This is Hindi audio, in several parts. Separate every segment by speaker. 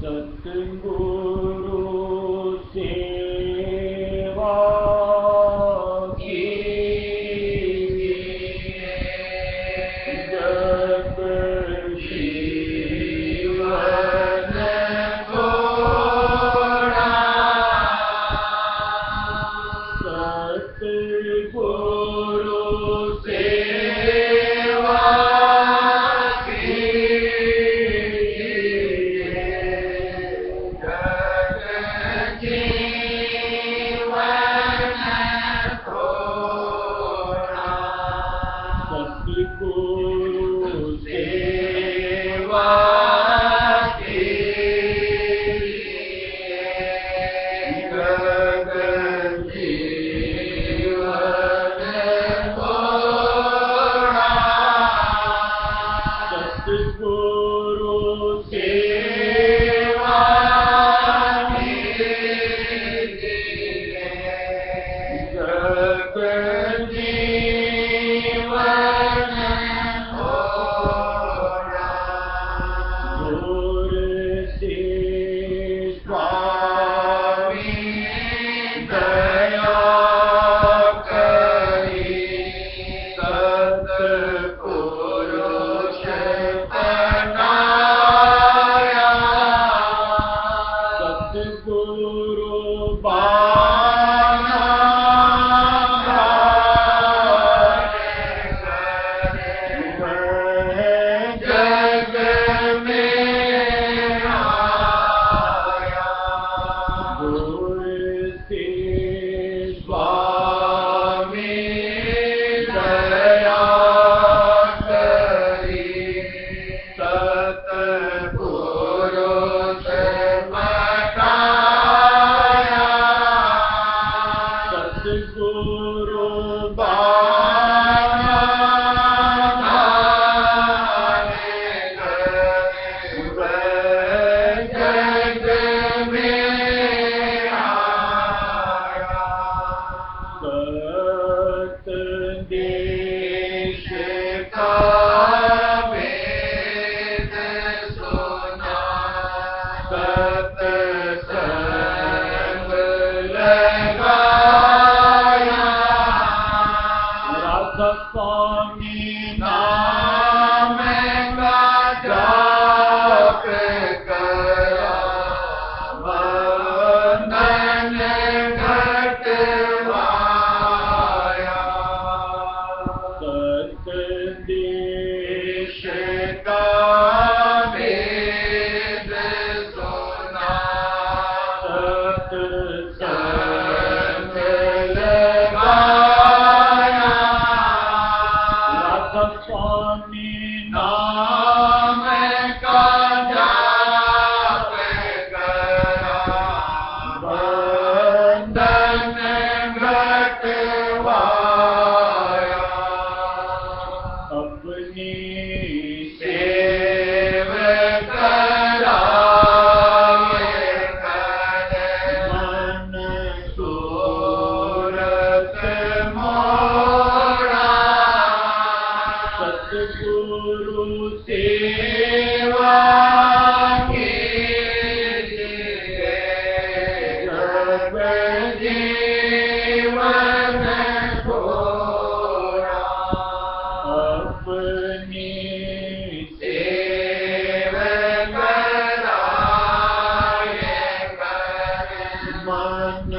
Speaker 1: सतगुरु सेवा कीजिए, जग जीवन थोड़ा। सतगुरु सेवा सतगुरु सेवा कीजिए, जग जीवन थोड़ा। सतगुरु सेवा कीजिए, जग स्वामी नाम का जाप करा, बंधन घटवाया। सतदेश का वेद सुना, सत्संग लगाया। स्वामी नाम का जाप करा, बंधन घटवाया। अपनी सेवक कराए कर मन सूरत मोरा। सतगुरु सेवा कीजिए, जग जीवन थोड़ा। अपनी सेवक कराए कर मन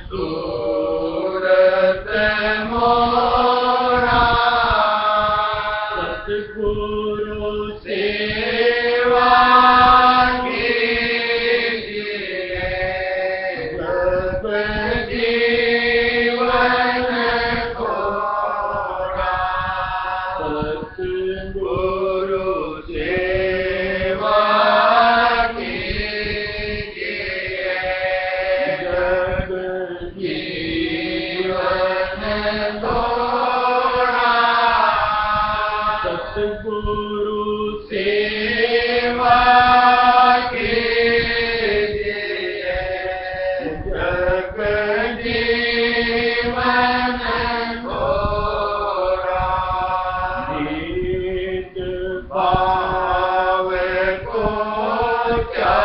Speaker 1: सूरत मोरा। सतगुरु सेवा कीजिए, जग जीवन थोड़ा। सतगुरु सेवा कीजिए, जग जीवन थोड़ा। सतगुरु सेवा कीजिए, जग जीवन थोड़ा। भेद भाव को क्या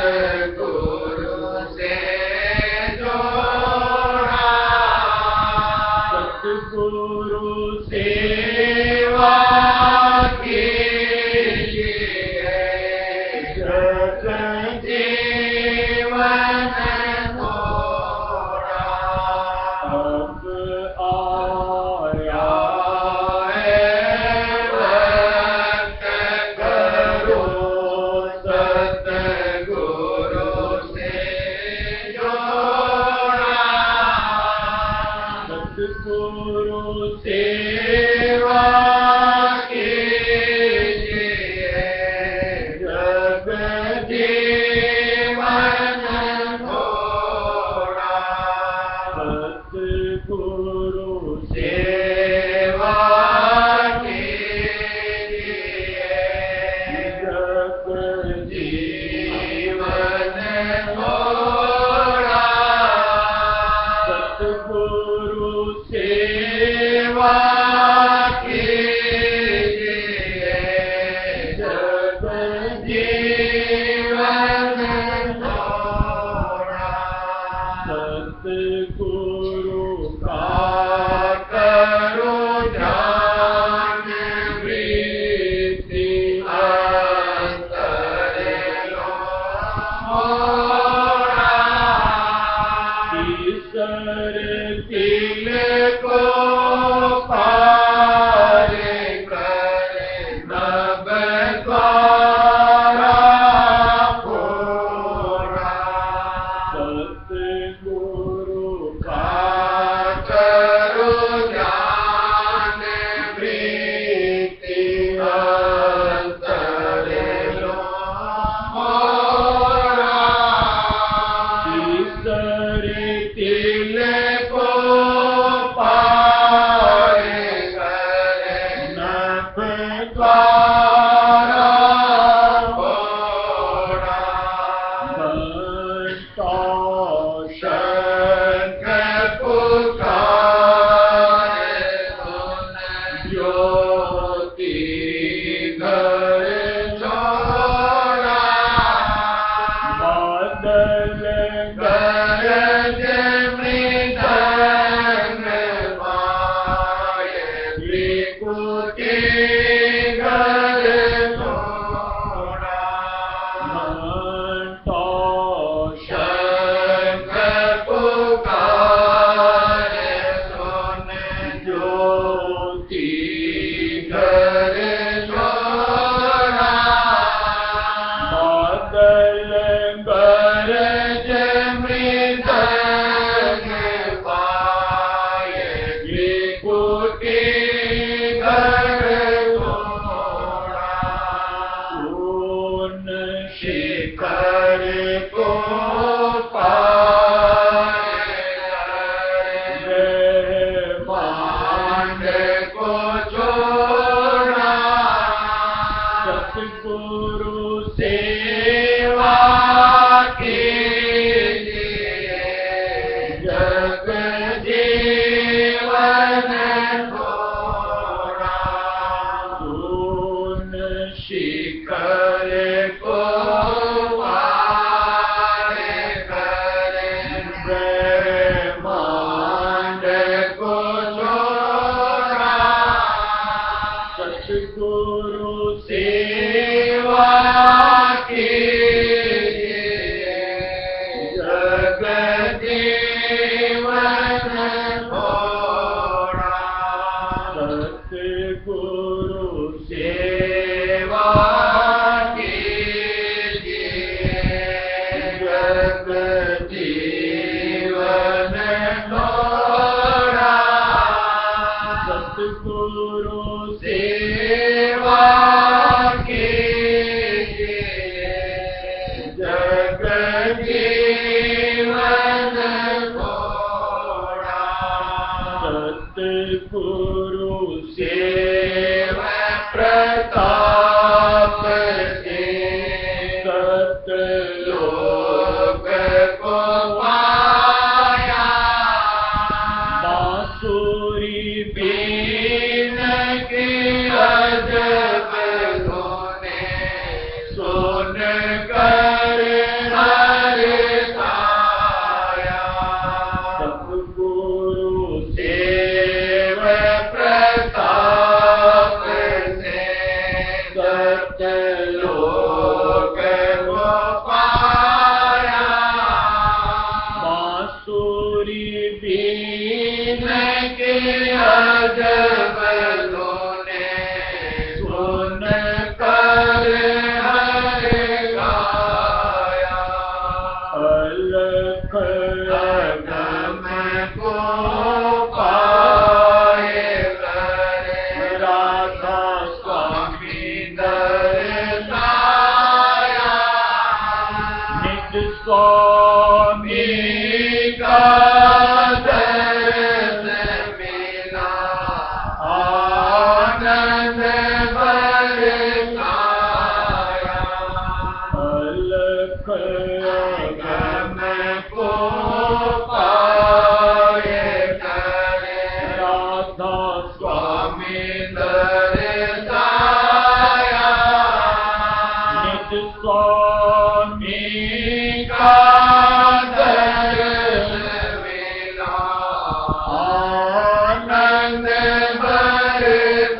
Speaker 1: सतगुरु से जोड़ा
Speaker 2: सतगुरु
Speaker 1: सेवा कीजिए जग जीवन थोड़ा
Speaker 2: अब आया
Speaker 1: है वक्त करो सतगुरु से जोड़ा
Speaker 2: सतगुरु
Speaker 1: सेवा कीजिए जग जीवन थोड़ा
Speaker 2: सतगुरु
Speaker 1: सेवा कीजिए जग जीवन थोड़ा
Speaker 2: सतगुरु
Speaker 1: सेवा कीजिए जग जीवन थोड़ा
Speaker 2: सतगुरु
Speaker 1: का करो ध्यान वृत्ति अंतर लो मोड़ा
Speaker 2: ईश्वर
Speaker 1: दिल को पार करे नभ द्वारा फोड़ा
Speaker 2: सतगुरु
Speaker 1: का करो ध्यान वृत्ति अंतर लो मोड़ा
Speaker 2: ईश्वर
Speaker 1: दिल को पार करे नभ द्वारा फोड़ा शंकर पुकारे सुन ज्योति घर छोड़ा
Speaker 2: बादल
Speaker 1: गरज मृदंग पाए विकुटी घर छोड़ा शंकर पुकारे सुन ज्योति घर छोड़ा
Speaker 2: बादल
Speaker 1: गरज मृदंग पाए विकुटी घर छोड़ा
Speaker 2: सोन
Speaker 1: शिखर को पाए मांड को छोड़ा
Speaker 2: सतगुरु
Speaker 1: सेवा कीजिए जग जीवन थोड़ा
Speaker 2: सोन
Speaker 1: शिखर को पार करे ब्रह्मांड को छोड़ा
Speaker 2: सतगुरु
Speaker 1: सेवा कीजिए जग जीवन थोड़ा
Speaker 2: सतगुरु
Speaker 1: सेवा कीजिए जग जीवन थोड़ा
Speaker 2: सतगुरु
Speaker 1: सेवा कीजिए जग जीवन थोड़ा
Speaker 2: सतगुरु
Speaker 1: सेवा प्रताप से
Speaker 2: सतलोक
Speaker 1: लोक
Speaker 2: अलख
Speaker 1: अगम को पाए करे
Speaker 2: राधा
Speaker 1: स्वामी दर्शाया
Speaker 2: निज स्वामी
Speaker 1: का दर्श मिला आनंद बरसाया
Speaker 2: अलख
Speaker 1: अगम को पाए करे
Speaker 2: राधा
Speaker 1: स्वामी दर्शाया
Speaker 2: निज स्वामी
Speaker 1: का दर्श मिला आनंद बरसाया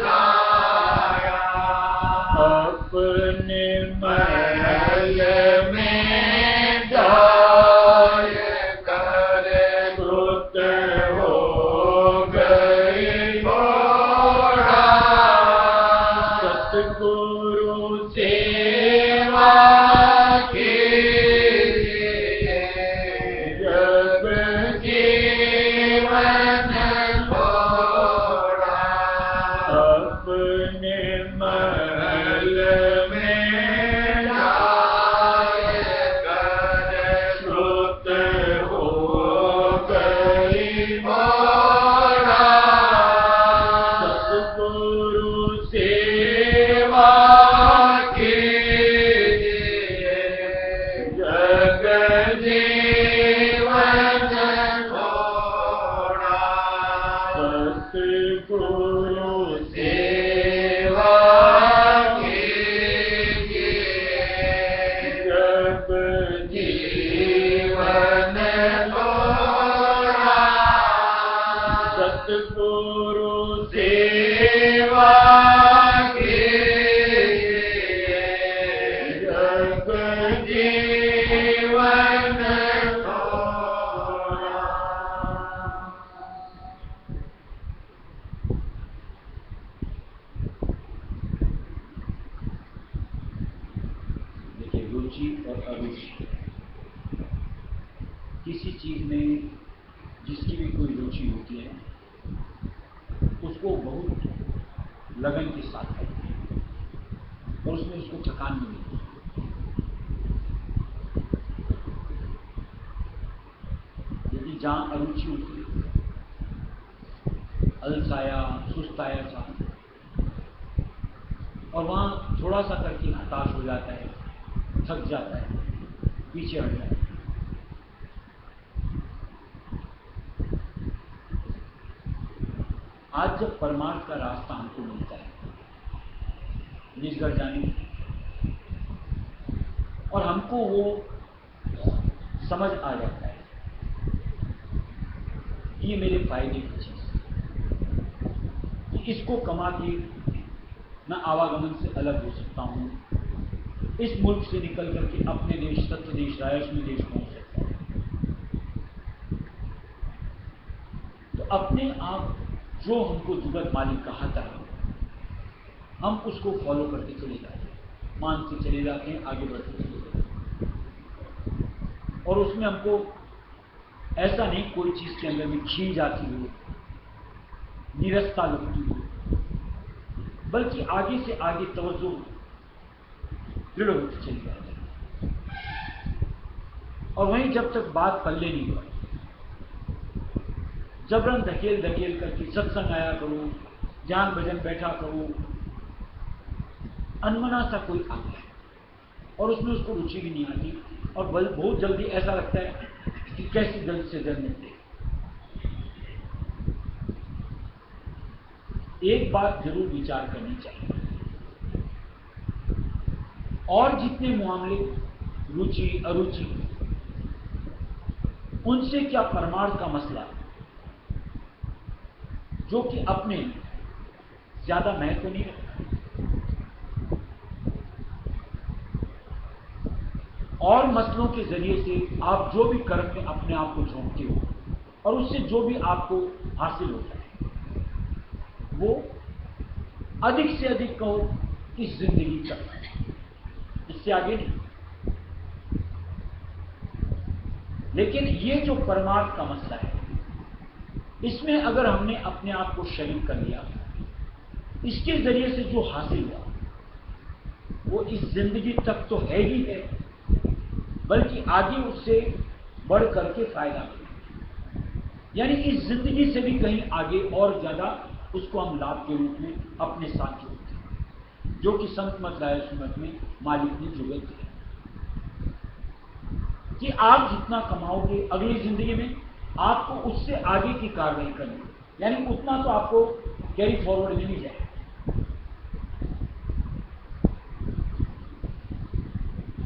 Speaker 2: अपने महल
Speaker 1: में जाय करे
Speaker 2: कृत
Speaker 1: हो गई घोड़ा
Speaker 2: सतगुरु
Speaker 1: सेवा कीजिए जब जीवन थोड़ा
Speaker 2: अपने महल में
Speaker 1: जाय करे
Speaker 2: श्रुत
Speaker 1: हो गई घोड़ा
Speaker 2: सतगुरु
Speaker 1: सेवा कीजिए जग जीवन थोड़ा
Speaker 2: सतगुरु
Speaker 1: सेवा कीजिए
Speaker 2: जब
Speaker 1: जीवन थोड़ा
Speaker 2: सतगुरु
Speaker 1: सेवा कीजिए जग जीवन थोड़ा
Speaker 3: देखिए, रुचि और अरुचि, किसी चीज में जिसकी भी कोई रुचि होती है उसको बहुत लगन के साथ करते हैं और उसमें उसको थकान नहीं मिलती। यदि जहाँ अरुचि होती है, अलसाया सुस्ताया सा, और वहाँ थोड़ा सा करके हताश हो जाता है, थक जाता है, पीछे हट जाता है। आज जब परमार्थ का रास्ता हमको मिलता है निज घर जाने की, और हमको वो समझ आ जाता है कि ये मेरे फायदे की चीज है, कि इसको कमा के मैं आवागमन से अलग हो सकता हूँ, इस मुल्क से निकल करके अपने देश सत्य देश रायस्वी देश पहुंच सकता हूँ। तो अपने आप जो हमको जुगत मालिक कहाता है हम उसको फॉलो करके चले जाते हैं, मानते चले जाते हैं, आगे बढ़ते चले जाते हैं। और उसमें हमको ऐसा नहीं कोई चीज के अंदर में खींच जाती हो, निरस्ता लगती हो, बल्कि आगे से आगे तवज्जो दृढ़ होती चली जाती है। और वहीं जब तक बात पल्ले नहीं पड़ती, जबरन धकेल धकेल करके सत्संग आया करो, ध्यान भजन बैठा करो, अनमना सा कोई आ गया और उसमें उसको रुचि भी नहीं आती, और बहुत जल्दी ऐसा लगता है कि कैसे जल्द से जल्द मिलते। एक बात जरूर विचार करनी चाहिए, और जितने मामले रुचि अरुचि, उनसे क्या परमार्थ का मसला जो कि अपने ज्यादा महत्व नहीं रखता, और मसलों के जरिए से आप जो भी कर्म में अपने आप को झोंकते हो और उससे जो भी आपको हासिल होता है वो अधिक से अधिक कहो इस जिंदगी तक, इससे आगे नहीं। लेकिन ये जो परमार्थ का मसला है, इसमें अगर हमने अपने आप को शरीक कर लिया, इसके जरिए से जो हासिल हुआ वो इस जिंदगी तक तो है ही है, बल्कि आगे उससे बढ़ करके फायदा मिले, यानी इस जिंदगी से भी कहीं आगे और ज्यादा उसको हम लाभ के रूप में अपने साथ जोड़ते हैं, जो कि संत मत राय सुमत में मालिक ने जुगत दिया कि आप जितना कमाओगे अगली जिंदगी में आपको उससे आगे की कार्रवाई करनी, यानी उतना तो आपको कैरी फॉरवर्ड में नहीं जाए।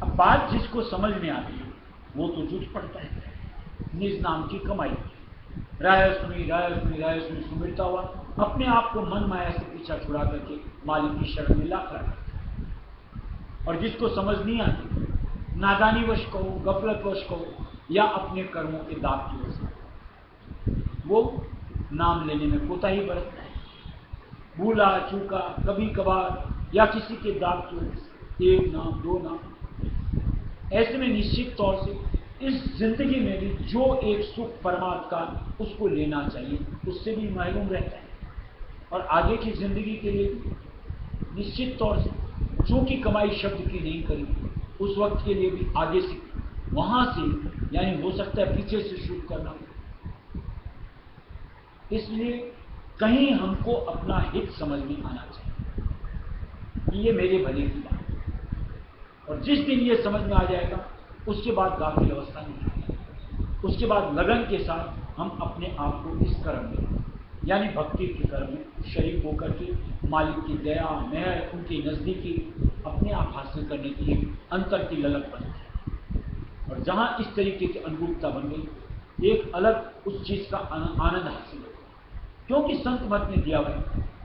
Speaker 3: अब बात जिसको समझ में आती है वो तो जुट पड़ता है, निज नाम की कमाई, राय सुनी सुमिरता हुआ अपने आप को मन माया से पीछा छुड़ा करके मालिक की शरण में ला खड़ा करता। और जिसको समझ नहीं आती, नादानीवश कहो, गफलतवश कहो, या अपने कर्मों के दाग की वजह से, वो नाम लेने में कोताही बरतता है, भूला चूका कभी कभार या किसी के दाग की वजह से, एक नाम दो नाम। ऐसे में निश्चित तौर से इस जिंदगी में भी जो एक सुख परमात्मा का उसको लेना चाहिए उससे भी महरूम रहता है, और आगे की जिंदगी के लिए निश्चित तौर से जो की कमाई शब्द की नहीं करी उस वक्त के लिए भी आगे से वहां से, यानी हो सकता है पीछे से शुरू करना। इसलिए कहीं हमको अपना हित समझ में आना चाहिए, ये मेरे भले की बात, और जिस दिन ये समझ में आ जाएगा उसके बाद गाफिल अवस्था नहीं, उसके बाद लगन के साथ हम अपने आप को इस कर्म में, यानी भक्ति के कर्म में शरीक होकर के मालिक की दया मेहर उनकी नजदीकी अपने आप हासिल करने की अंतर की ललक बनती है। और जहां इस तरीके की अनुरूपता बन गई, एक अलग उस चीज का आनंद हासिल होगा, क्योंकि संत मत ने दिया है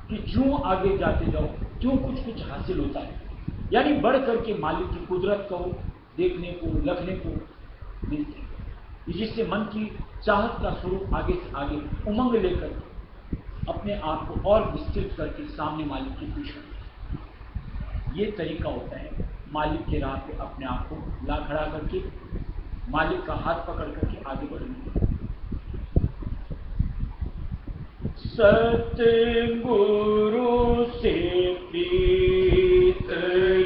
Speaker 3: कि जो आगे जाते जाओ क्यों कुछ कुछ हासिल होता है, यानी बढ़ करके मालिक की कुदरत को देखने को लखने को मिलती है, जिससे मन की चाहत का स्वरूप आगे से आगे उमंग लेकर अपने आप को और विस्तृत करके सामने मालिक की पूछ करते। ये तरीका होता है मालिक के राह पे अपने आप को ला खड़ा करके मालिक का हाथ पकड़ करके आगे बढ़ने। सतगुरु से प्रीत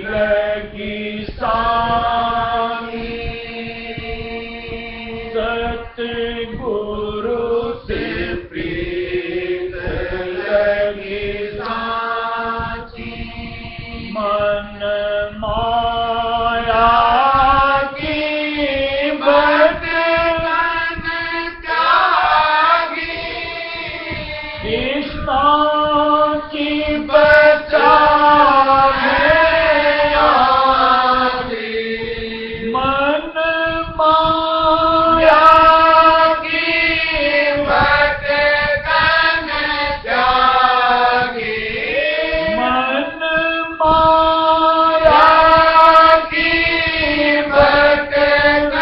Speaker 3: लगी सामी, सतगुरु से प्रीत लगी साची, मन माया की बदलन त्यागी, कृष्णा की बचा है आदि, मन माया की बदलन त्यागी, मन माया की बदलन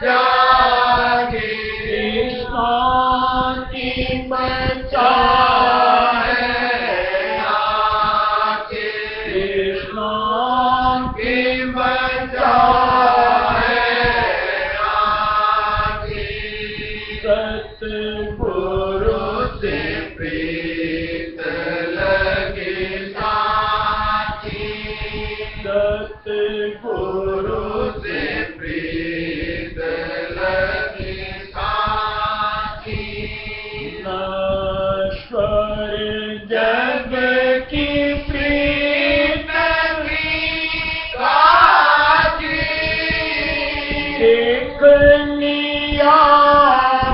Speaker 3: त्यागी, कृष्णा की बचा है आके, कृष्णा की बचा है आके, सतगुरु से प्रीत लगे साची, सतगुरु से प्रीत लगे साची, नश्वर जग की प्रीत काजी, देख लिया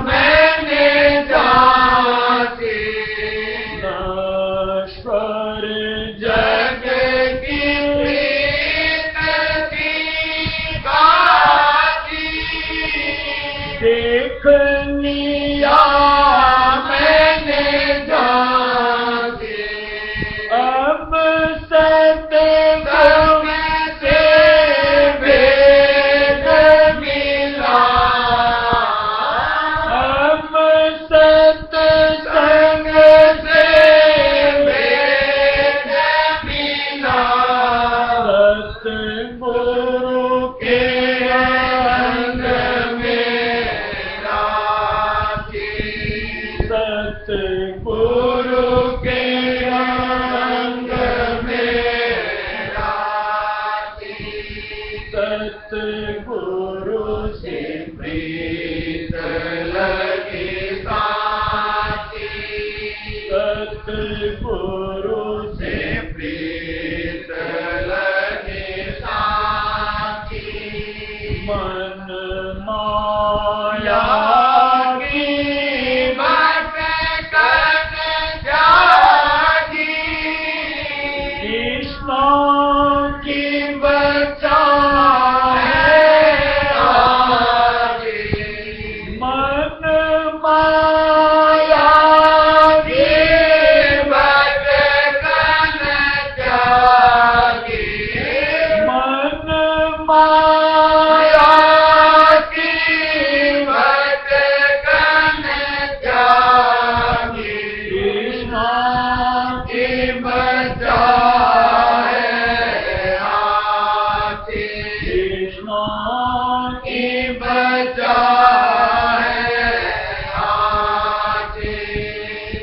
Speaker 3: मैंने जाके, नश्वर जग की प्रीत काजी, देख लिया मैंने जाके, अब सतगुरु से वेद मिला, अब सत्संग से वेद मिला, सतगुरु के अंग में माया
Speaker 1: की बात कर जागी
Speaker 3: कृष्ण
Speaker 1: की बचा है आगे
Speaker 3: मन माया
Speaker 1: की बात कर जागी
Speaker 3: मन माया
Speaker 1: की बात कर जागी
Speaker 3: कृष्ण
Speaker 1: की बचा है आगे
Speaker 3: कृष्ण
Speaker 1: की बचा है आगे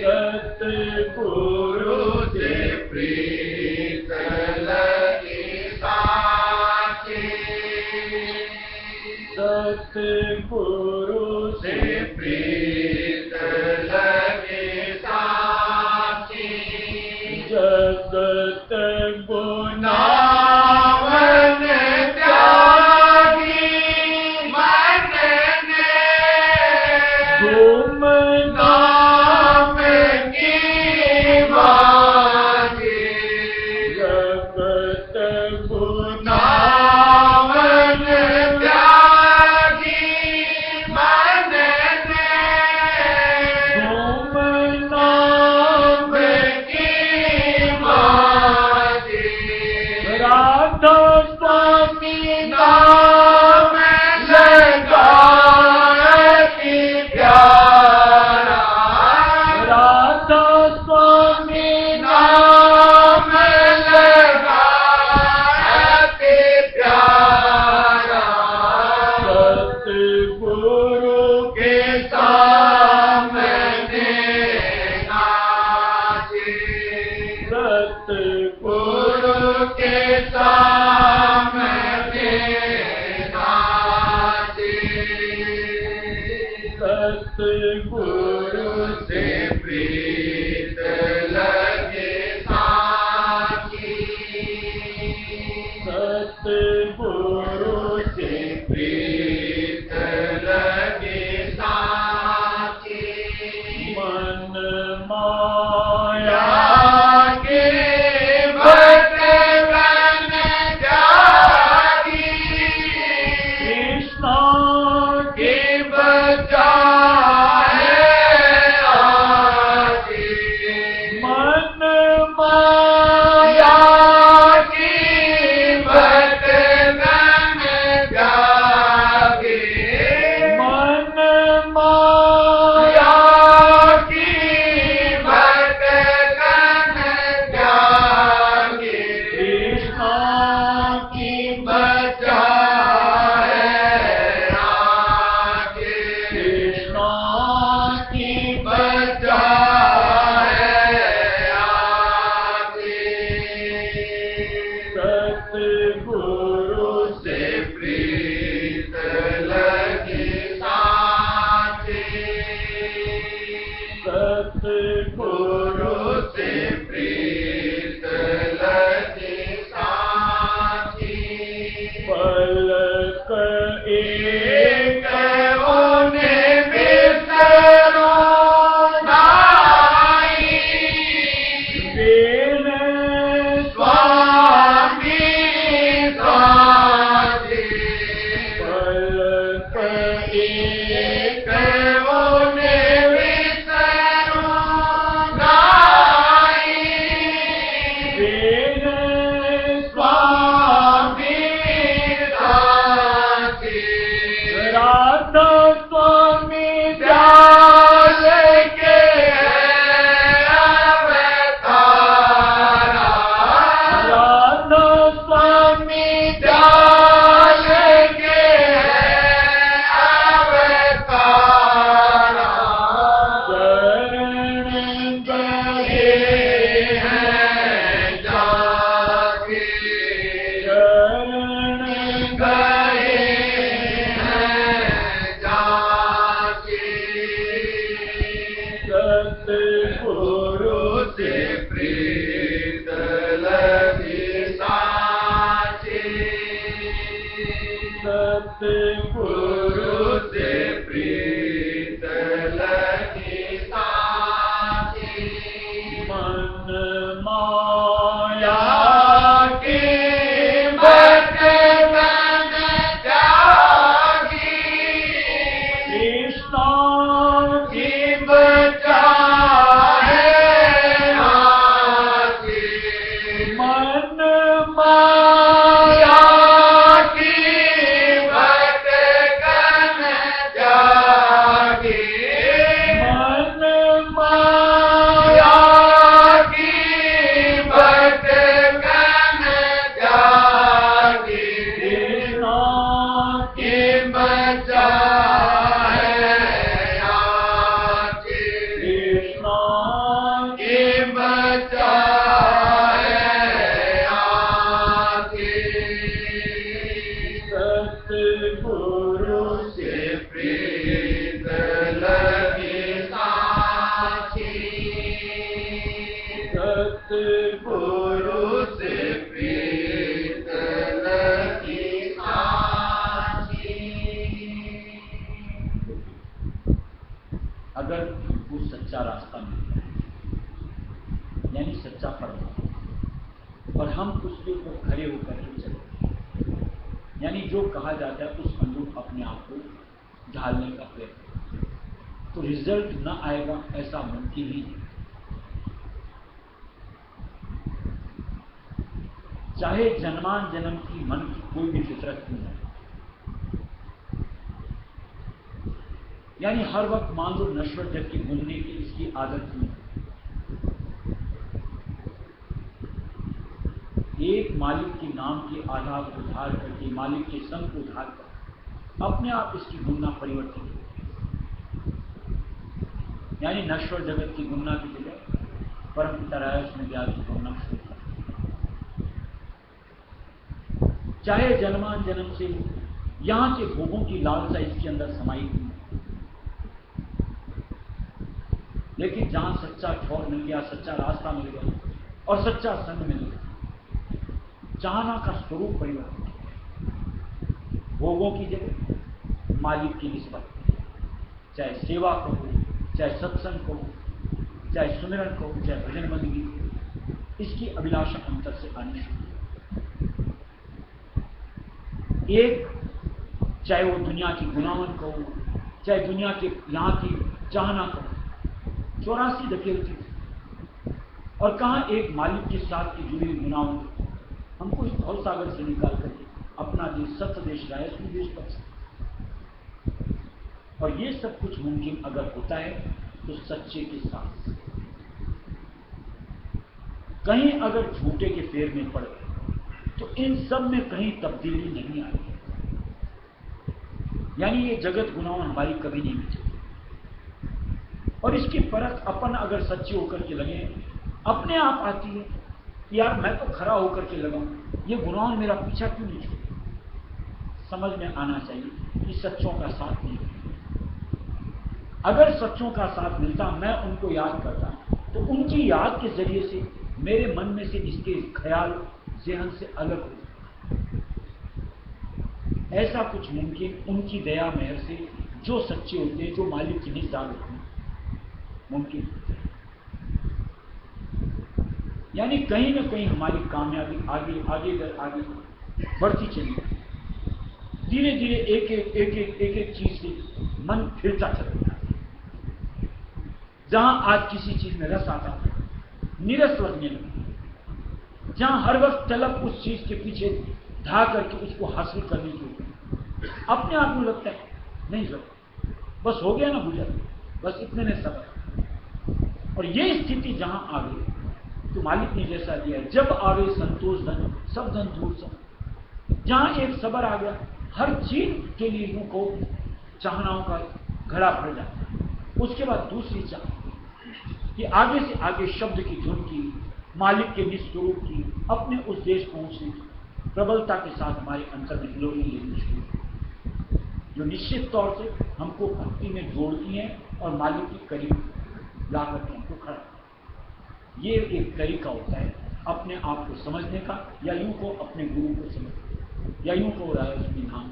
Speaker 3: सतगुरु
Speaker 1: से प्रीत लगी साची
Speaker 3: सतगुरु
Speaker 1: से प्रीत लगी साची
Speaker 3: जगत गुना
Speaker 1: नावन त्यागी मन ने
Speaker 3: घूम
Speaker 1: नाम की बाजी
Speaker 3: जगत गुना
Speaker 1: नावन त्यागी मन ने
Speaker 3: घूम नाम
Speaker 1: की बाजी
Speaker 3: राधा स्वामी
Speaker 1: नाम लगाती प्यारा
Speaker 3: राधा स्वामी
Speaker 1: नाम लगाती प्यारा
Speaker 3: सतगुरु
Speaker 1: के सामने नाचे
Speaker 3: सतगुरु
Speaker 1: गुरु के सामने नाचे
Speaker 3: सतगुरु
Speaker 1: से प्रीत लगे साची
Speaker 3: सतगुरु से
Speaker 1: प्रीत लगे साची
Speaker 3: मन माया
Speaker 1: के भटकन जागी
Speaker 3: कृष्ण
Speaker 1: के बचा है आगे
Speaker 3: मन माया
Speaker 1: की भटकन जागे
Speaker 3: मन माया
Speaker 1: की भटकन जागे
Speaker 3: कृष्ण
Speaker 1: की बचा है आगे
Speaker 3: कृष्ण
Speaker 1: की बचा है आगे
Speaker 3: सतगुरु
Speaker 1: से प्रीत लगी साची
Speaker 3: सतगुरु
Speaker 1: गुरु से प्रीत लगी साची
Speaker 3: पलक
Speaker 1: एक उन्हें बिसरो नाई
Speaker 3: वीर
Speaker 1: स्वामी साची
Speaker 3: पलक
Speaker 1: एक उन्हें बिसरो नाई
Speaker 3: वीर
Speaker 1: स्वामी साची
Speaker 3: राधा स्वामी
Speaker 1: जाल के अवतारा
Speaker 3: राधा स्वामी
Speaker 1: जाल के अवतारा
Speaker 3: अगर वो सच्चा रास्ता मिलता है, यानी सच्चा परमात्मा, और हम उसके ऊपर खड़े होकर के चलते, यानी जो कहा जाता है उस अनुरूप अपने आप को ढालने का प्रयत्न, तो रिजल्ट न आएगा ऐसा मुमकिन ही नहीं। चाहे जन्मान जन्म की मन की कोई भी फितरत क्यों न, यानी हर वक्त मान लो नश्वर जग की घूमने की इसकी आदत क्यों है। एक मालिक के नाम के आधार को धार करके, मालिक के संग को धार कर अपने आप इसकी गुणना परिवर्तित हो, यानी नश्वर जगत की गुणना की जगह परम पिता रायस में व्यास की गुणना शुरू कर। चाहे जन्मान जन्म से यहां के भोगों की लालसा इसके अंदर समाई हुई, लेकिन जहां सच्चा ठौर मिल गया, सच्चा रास्ता मिल गया और सच्चा संग मिल गया, चाहना का स्वरूप परिवर्तन, भोगों की जगह मालिक की निस्बत, चाहे सेवा कहो, चाहे सत्संग कहो, चाहे सुमिरन कहो, चाहे भजन बंदगी, इसकी अभिलाषा अंतर से आनी शुरू। एक चाहे वो दुनिया की गुनावन कहो, चाहे दुनिया के यहां की चाहना कहो, 84 धकेलती, और कहां एक मालिक के साथ की जुड़ी हुई गुनावन हमको इस भव सागर से निकाल करके अपना देश सत्य देश रायस में देश बन सकता। और ये सब कुछ मुमकिन अगर होता है तो सच्चे के साथ। कहीं अगर झूठे के फेर में पड़ गए तो इन सब में कहीं तब्दीली नहीं आई, यानी ये जगत गुनाह हमारी कभी नहीं मिटी। और इसकी परख अपन अगर सच्चे होकर के लगे, अपने आप आती है कि यार मैं तो खरा होकर के लगा, ये गुनाह मेरा पीछा क्यों नहीं छोड़ा। समझ में आना चाहिए कि सच्चों का साथ नहीं है। अगर सच्चों का साथ मिलता, मैं उनको याद करता, तो उनकी याद के जरिए से मेरे मन में से इसके ख्याल ज़हन से अलग हो। ऐसा कुछ मुमकिन उनकी दया मेहर से, जो सच्चे होते हैं, जो मालिक की निस्दार होते हैं, मुमकिन। यानी कहीं ना कहीं हमारी कामयाबी आगे आगे आगे बढ़ती चली, धीरे धीरे एक एक चीज से मन फिरता चलता है। जहां आज किसी चीज में रस आता है, निरस लगने लगा, जहां हर वक्त तलब उस चीज के पीछे धा करके उसको हासिल करने की होती, अपने आप में लगता है नहीं सर, बस हो गया ना गुजर, बस इतने में सबर। और ये स्थिति जहां आ गई तो मालिक ने जैसा दिया है, जब आवे संतोष धन सब धन दूर सब, जहां एक सबर आ गया, हर चीज के लिए यूं को चाहनाओं का घड़ा भर जाता है। उसके बाद दूसरी चाह कि आगे से आगे शब्द की धुन की, मालिक के निस्वरूप की, अपने उस देश पहुंचने की प्रबलता के साथ हमारे अंतर में हिलोनी लेनी शुरू, जो निश्चित तौर से हमको भक्ति में जोड़ती हैं और मालिक के करीब ला करके हमको खड़ा। ये एक तरीका होता है अपने आप को समझने का, या यूं को अपने गुरु को समझने, या यूं को रायस में नाम।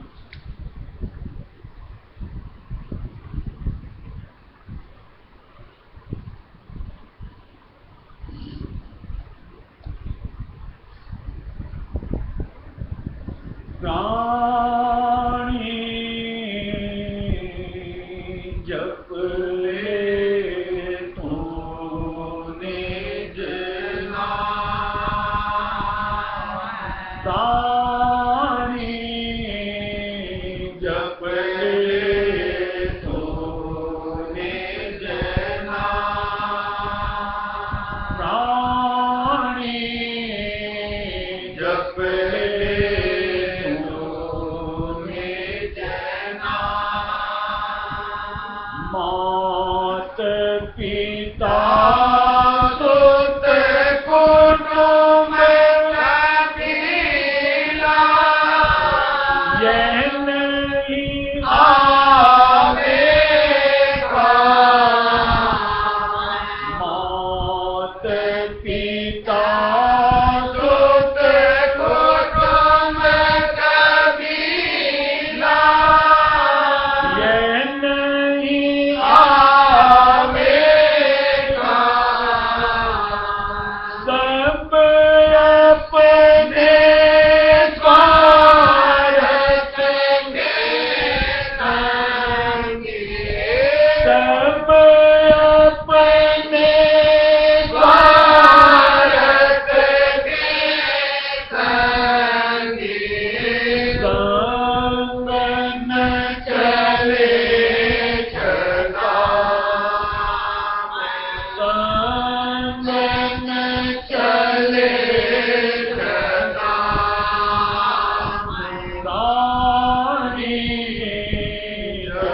Speaker 3: प्राणी जप ले तूने जना, प्राणी जप ले तूने जना, प्राणी जप ले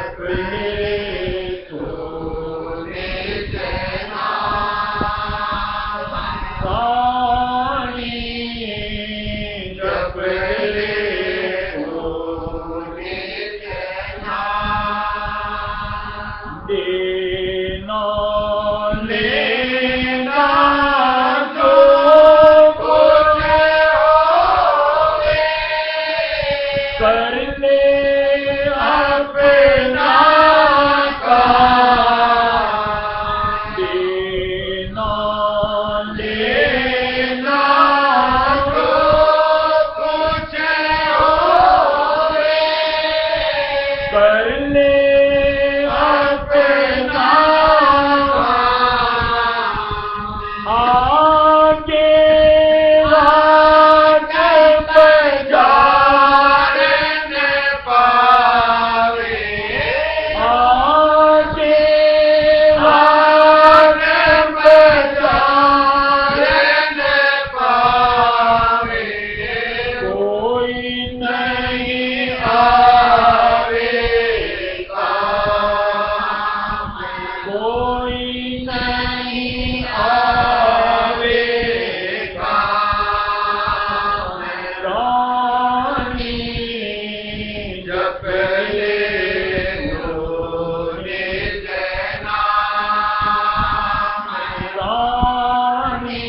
Speaker 1: जप ले तू निज नाम वाणी जप ले तू निज नाम देना लेना जो कुछ होवे कर ले अपना काम देना लेना जो कुछ होवे कर ले अपना काम आगे राग बजाने पावे आगे राग बजाने पावे कोई नहीं आवेगा कोई नहीं आवेगा रानी जप ले निज नाम रानी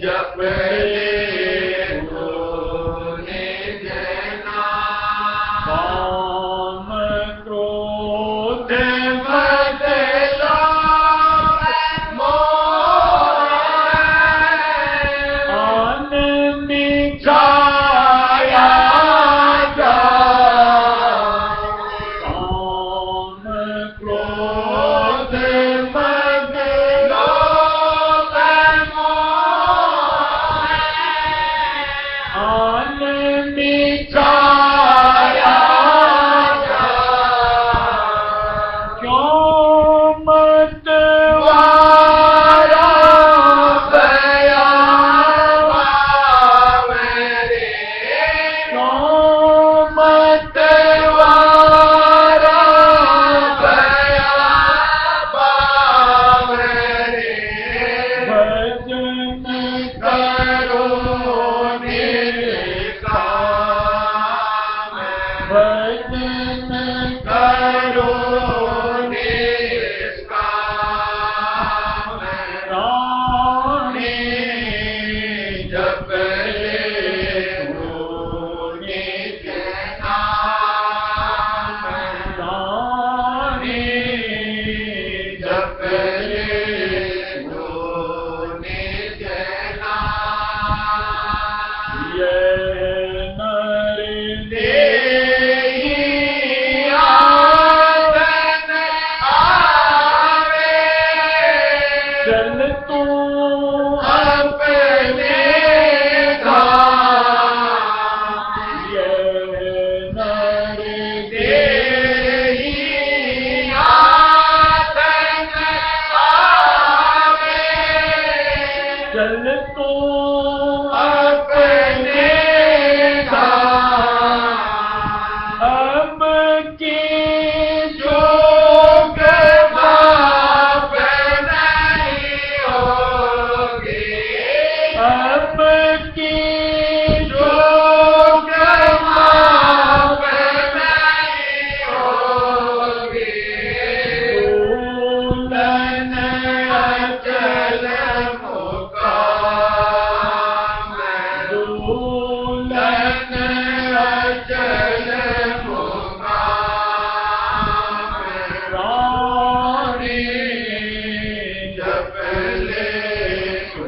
Speaker 1: जप ले निज नाम काम क्रोध मद लोभ मोह आनंद छाया जा काम क्रोध मद लोभ मोह आनंद छाया जा क्यों मत वारा बया रे क्यों मत वारा बया रे भजन करो निष्काम भजन करो निष्काम रानी जप ले तू निज नाम रानी जप ले तू निज नाम ये नर देही आवन आवे चल तू अपने धाम ये नर देही आवन आवे चल तू अपने धाम अब की जोग माप नहीं होगी अब की जोग माप नहीं होगी दुल्हन अचल मुकाम दुल्हन अचल मुकाम रानी जप ले तू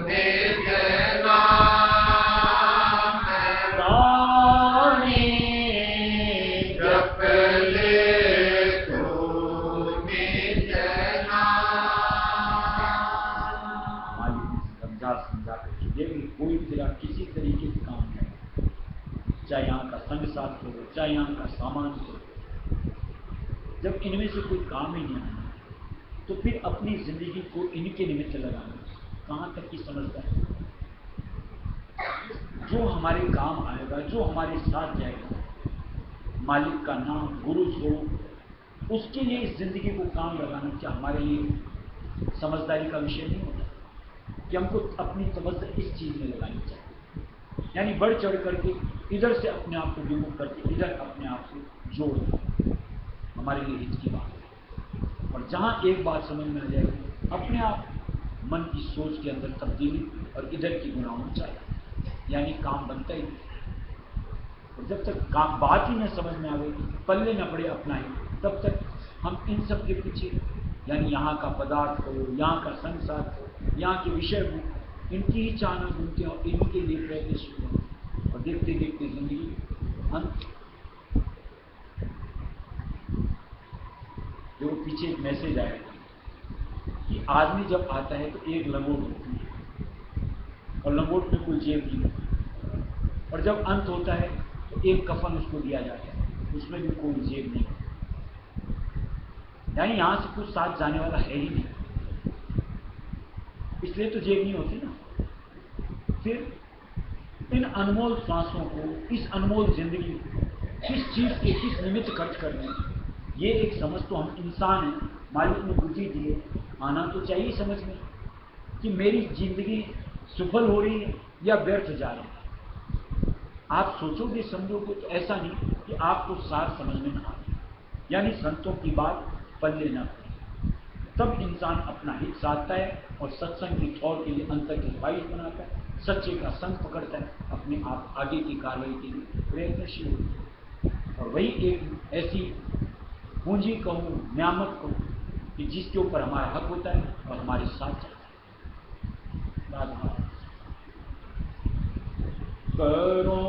Speaker 1: निज नाम रानी जप ले तू निज नाम समझा कर देखिए कोई तेरा किसी तरीके से काम है चाहे यहाँ का संग साथ हो चाहे यहाँ का सामान हो जब इनमें से कोई काम ही नहीं आना तो फिर अपनी जिंदगी को इनके निमित्त लगाना कहाँ तक की समझता है जो हमारे काम आएगा जो हमारे साथ जाएगा
Speaker 3: मालिक का नाम, गुरु स्वरूप, उसके लिए इस जिंदगी को काम लगाना क्या हमारे लिए समझदारी का विषय नहीं होता कि हमको अपनी तवज्जो इस चीज में लगानी चाहिए, यानी बढ़ चढ़ करके इधर से अपने आप को विमुख करके इधर अपने आप को जोड़ना हमारे लिए हित की बात है। और जहां एक बात समझ में आ जाएगी, अपने आप मन की सोच के अंदर तब्दीली और इधर की गुना होना चाहिए, यानी काम बनता ही नहीं। और जब तक काम बात ही न समझ में आवे, पल्ले न पड़े अपना ही, तब तक हम इन सब के पीछे, यानी यहाँ का पदार्थ हो, यहाँ का संसार हो, यहाँ के विषय हो, इनकी ही चाहना घूमते हैं और इनके लिए प्रयत्नशील होते, और देखते देखते जिंदगी अंत। जो पीछे एक मैसेज आएगा कि आदमी जब आता है तो एक लंगोट होती है और लंगोट में कोई जेब नहीं होती, और जब अंत होता है तो एक कफन उसको दिया जाता है, उसमें भी कोई जेब नहीं, यानी यहां से कुछ साथ जाने वाला है ही नहीं, इसलिए तो जेब नहीं होती ना। फिर इन अनमोल सांसों को, इस अनमोल जिंदगी को किस चीज के किस निमित्त खर्च करने, ये एक समझ तो हम इंसान हैं, मालिक ने बुद्धि दी है, आना तो चाहिए समझ में कि मेरी जिंदगी सफल हो रही है या व्यर्थ जा रही है। आप सोचोगे समझोगे तो ऐसा नहीं कि आपको सार समझ में न आए, यानी संतों की बात पल्ले न पड़े, तब इंसान अपना हित साधता है और सत्संग की ठौर के लिए अंतर की ख्वाहिश बनाता है, सच्चे का संग पकड़ता है, अपने आप आगे की कार्रवाई के लिए प्रयत्नशील होता है। और वही एक ऐसी पूंजी कहूँ, नियामत कहूँ कि जिसके ऊपर हमारा हक होता है और हमारे साथ चलता है।
Speaker 2: करो